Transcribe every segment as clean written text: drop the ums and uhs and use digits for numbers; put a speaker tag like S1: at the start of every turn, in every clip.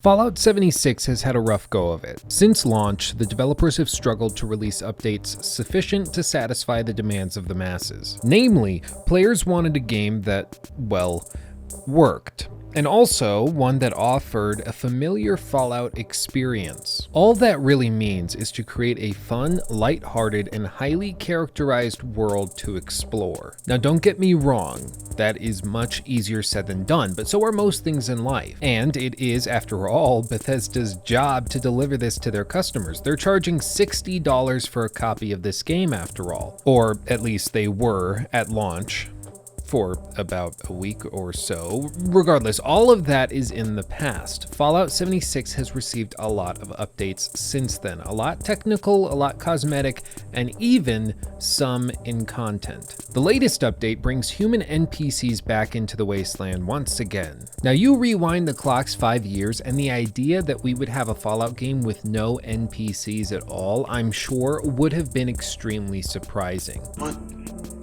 S1: Fallout 76 has had a rough go of it. Since launch, the developers have struggled to release updates sufficient to satisfy the demands of the masses. Namely, players wanted a game that, well, worked. And also one that offered a familiar Fallout experience. All that really means is to create a fun, lighthearted, and highly characterized world to explore. Now don't get me wrong, that is much easier said than done, but so are most things in life. And it is, after all, Bethesda's job to deliver this to their customers. They're charging $60 for a copy of this game after all. Or at least they were at launch. For about a week or so. Regardless, all of that is in the past. Fallout 76 has received a lot of updates since then. A lot technical, a lot cosmetic, and even some in content. The latest update brings human NPCs back into the Wasteland once again. Now you rewind the clocks 5 years and the idea that we would have a Fallout game with no NPCs at all, I'm sure would have been extremely surprising.
S2: But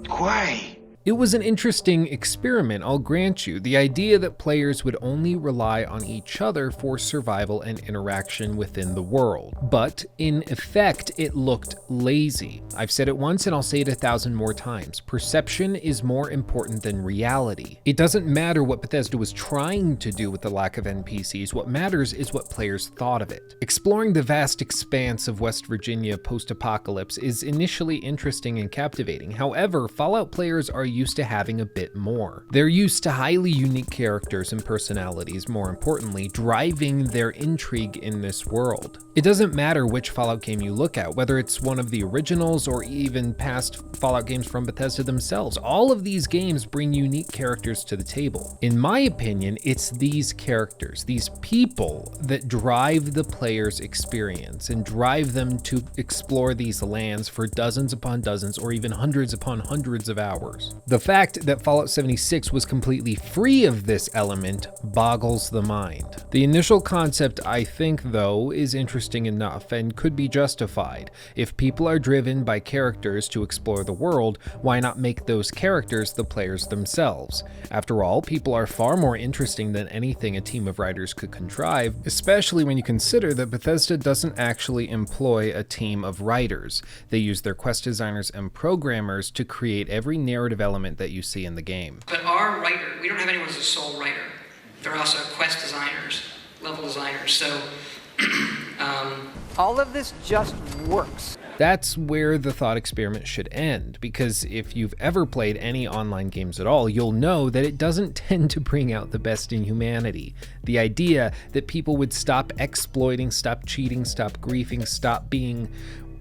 S2: why?
S1: It was an interesting experiment, I'll grant you. The idea that players would only rely on each other for survival and interaction within the world. But in effect, it looked lazy. I've said it once and I'll say it 1,000 more times. Perception is more important than reality. It doesn't matter what Bethesda was trying to do with the lack of NPCs. What matters is what players thought of it. Exploring the vast expanse of West Virginia post-apocalypse is initially interesting and captivating. However, Fallout players are used to having a bit more. They're used to highly unique characters and personalities, more importantly, driving their intrigue in this world. It doesn't matter which Fallout game you look at, whether it's one of the originals or even past Fallout games from Bethesda themselves. All of these games bring unique characters to the table. In my opinion, it's these characters, these people that drive the player's experience and drive them to explore these lands for dozens upon dozens or even hundreds upon hundreds of hours. The fact that Fallout 76 was completely free of this element boggles the mind. The initial concept, I think, though, is interesting enough and could be justified. If people are driven by characters to explore the world, why not make those characters the players themselves? After all, people are far more interesting than anything a team of writers could contrive, especially when you consider that Bethesda doesn't actually employ a team of writers. They use their quest designers and programmers to create every narrative element that you see in the game.
S3: But our writer, we don't have anyone as a sole writer. They're also quest designers, level designers, so
S4: all of this just works.
S1: That's where the thought experiment should end, because if you've ever played any online games at all, you'll know that it doesn't tend to bring out the best in humanity. The idea that people would stop exploiting, stop cheating, stop griefing, stop being,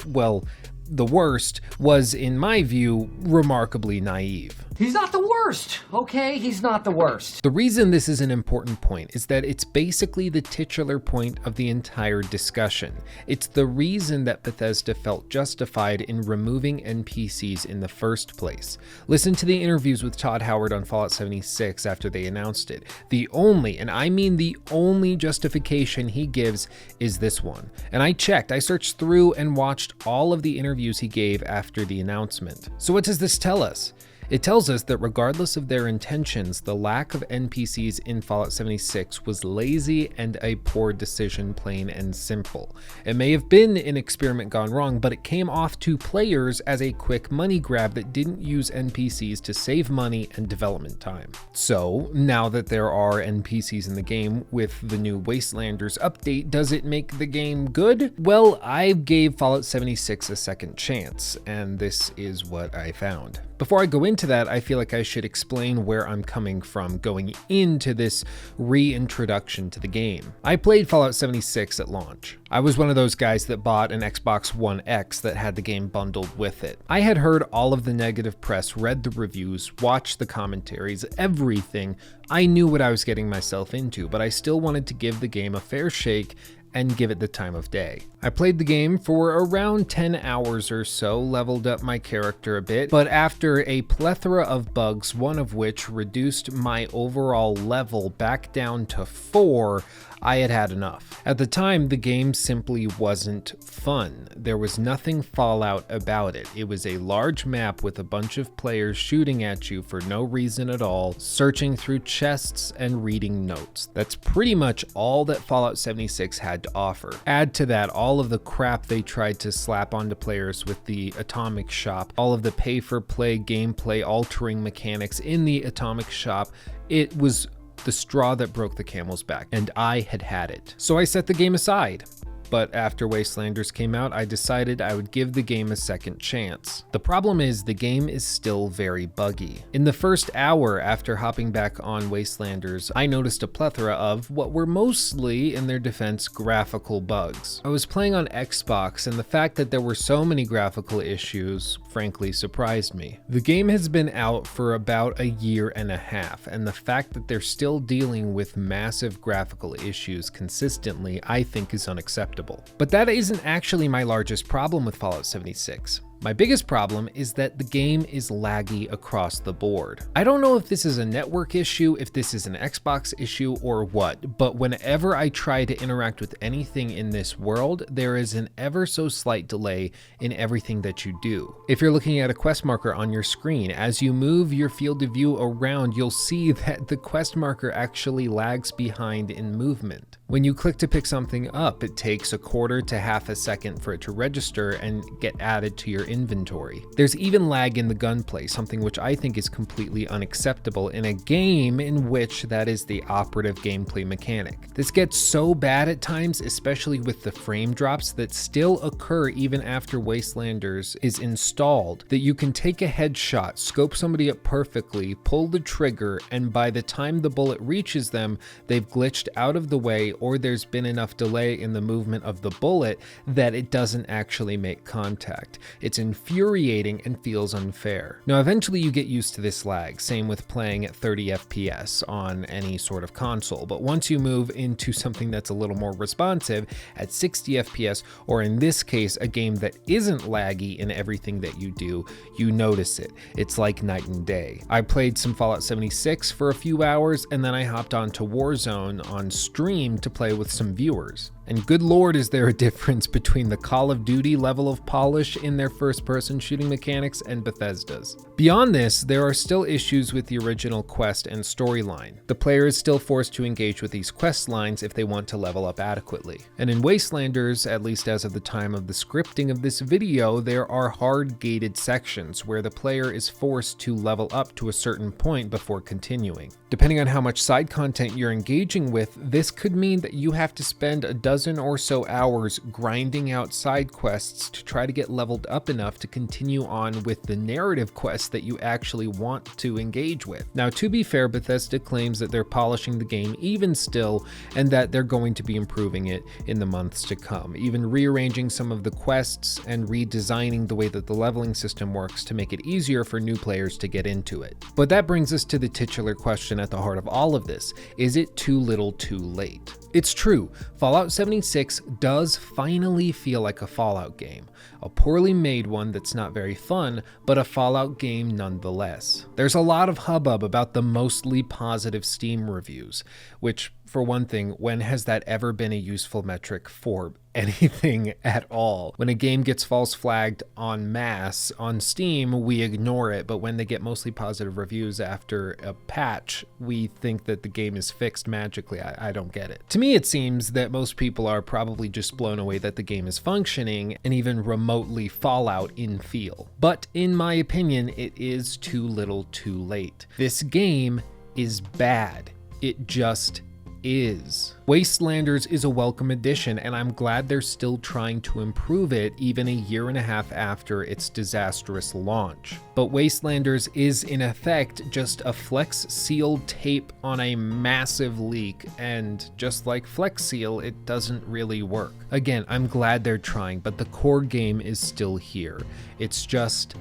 S1: well, the worst was, in my view, remarkably naive.
S4: He's not the worst, okay? He's not the worst.
S1: The reason this is an important point is that it's basically the titular point of the entire discussion. It's the reason that Bethesda felt justified in removing NPCs in the first place. Listen to the interviews with Todd Howard on Fallout 76 after they announced it. The only, and I mean the only justification he gives is this one. And I searched through and watched all of the interviews he gave after the announcement. So what does this tell us? It tells us that regardless of their intentions, the lack of NPCs in Fallout 76 was lazy and a poor decision, plain and simple. It may have been an experiment gone wrong, but it came off to players as a quick money grab that didn't use NPCs to save money and development time. So, now that there are NPCs in the game with the new Wastelanders update, does it make the game good? Well, I gave Fallout 76 a second chance, and this is what I found. Before I go into that, I feel like I should explain where I'm coming from going into this reintroduction to the game. I played Fallout 76 at launch. I was one of those guys that bought an Xbox One X that had the game bundled with it. I had heard all of the negative press, read the reviews, watched the commentaries, everything. I knew what I was getting myself into, but I still wanted to give the game a fair shake and give it the time of day. I played the game for around 10 hours or so, leveled up my character a bit, but after a plethora of bugs, one of which reduced my overall level back down to 4, I had had enough. At the time, the game simply wasn't fun. There was nothing Fallout about it. It was a large map with a bunch of players shooting at you for no reason at all, searching through chests and reading notes. That's pretty much all that Fallout 76 had to offer. Add to that all of the crap they tried to slap onto players with the Atomic Shop, all of the pay-for-play gameplay altering mechanics in the Atomic Shop. It was the straw that broke the camel's back, and I had had it. So I set the game aside. But after Wastelanders came out, I decided I would give the game a second chance. The problem is the game is still very buggy. In the first hour after hopping back on Wastelanders, I noticed a plethora of what were mostly, in their defense, graphical bugs. I was playing on Xbox, and the fact that there were so many graphical issues frankly surprised me. The game has been out for about a year and a half, and the fact that they're still dealing with massive graphical issues consistently, I think is unacceptable. But that isn't actually my largest problem with Fallout 76. My biggest problem is that the game is laggy across the board. I don't know if this is a network issue, if this is an Xbox issue, or what, but whenever I try to interact with anything in this world, there is an ever so slight delay in everything that you do. If you're looking at a quest marker on your screen, as you move your field of view around, you'll see that the quest marker actually lags behind in movement. When you click to pick something up, it takes a quarter to half a second for it to register and get added to your inventory. There's even lag in the gunplay, something which I think is completely unacceptable in a game in which that is the operative gameplay mechanic. This gets so bad at times, especially with the frame drops that still occur even after Wastelanders is installed, that you can take a headshot, scope somebody up perfectly, pull the trigger, and by the time the bullet reaches them, they've glitched out of the way, or there's been enough delay in the movement of the bullet that it doesn't actually make contact. It's infuriating and feels unfair. Now, eventually you get used to this lag, same with playing at 30 FPS on any sort of console, but once you move into something that's a little more responsive at 60 FPS, or in this case, a game that isn't laggy in everything that you do, you notice it. It's like night and day. I played some Fallout 76 for a few hours, and then I hopped onto Warzone on stream to play with some viewers. And good lord, is there a difference between the Call of Duty level of polish in their first-person shooting mechanics and Bethesda's. Beyond this, there are still issues with the original quest and storyline. The player is still forced to engage with these quest lines if they want to level up adequately. And in Wastelanders, at least as of the time of the scripting of this video, there are hard-gated sections where the player is forced to level up to a certain point before continuing. Depending on how much side content you're engaging with, this could mean that you have to spend a dozen or so hours grinding out side quests to try to get leveled up enough to continue on with the narrative quests that you actually want to engage with. Now, to be fair, Bethesda claims that they're polishing the game even still, and that they're going to be improving it in the months to come, even rearranging some of the quests and redesigning the way that the leveling system works to make it easier for new players to get into it. But that brings us to the titular question at the heart of all of this: is it too little too late? It's true, Fallout 76 does finally feel like a Fallout game. A poorly made one that's not very fun, but a Fallout game nonetheless. There's a lot of hubbub about the mostly positive Steam reviews, which, for one thing, when has that ever been a useful metric for anything at all? When a game gets false flagged en masse on Steam, we ignore it, but when they get mostly positive reviews after a patch, we think that the game is fixed magically. I don't get it. To me, it seems that most people are probably just blown away that the game is functioning and even remotely Fallout in feel. But in my opinion, it is too little too late. This game is bad. It just is. Wastelanders is a welcome addition, and I'm glad they're still trying to improve it even a year and a half after its disastrous launch. But Wastelanders is in effect just a Flex Seal tape on a massive leak, and just like Flex Seal, it doesn't really work. Again, I'm glad they're trying, but the core game is still here. It's just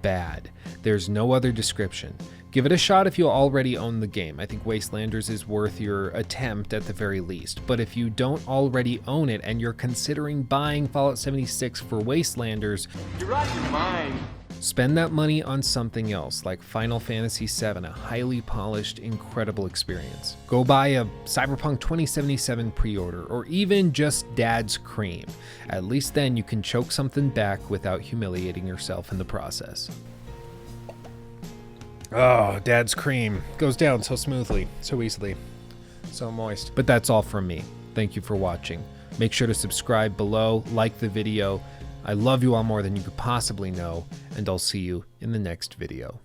S1: bad. There's no other description. Give it a shot if you already own the game. I think Wastelanders is worth your attempt at the very least. But if you don't already own it and you're considering buying Fallout 76 for Wastelanders,
S2: You're out of your mind.
S1: Spend that money on something else, like Final Fantasy VII, a highly polished, incredible experience. Go buy a Cyberpunk 2077 pre-order, or even just Dad's Cream. At least then you can choke something back without humiliating yourself in the process. Oh, Dad's Cream goes down so smoothly, so easily, so moist. But that's all from me. Thank you for watching. Make sure to subscribe below, like the video. I love you all more than you could possibly know, and I'll see you in the next video.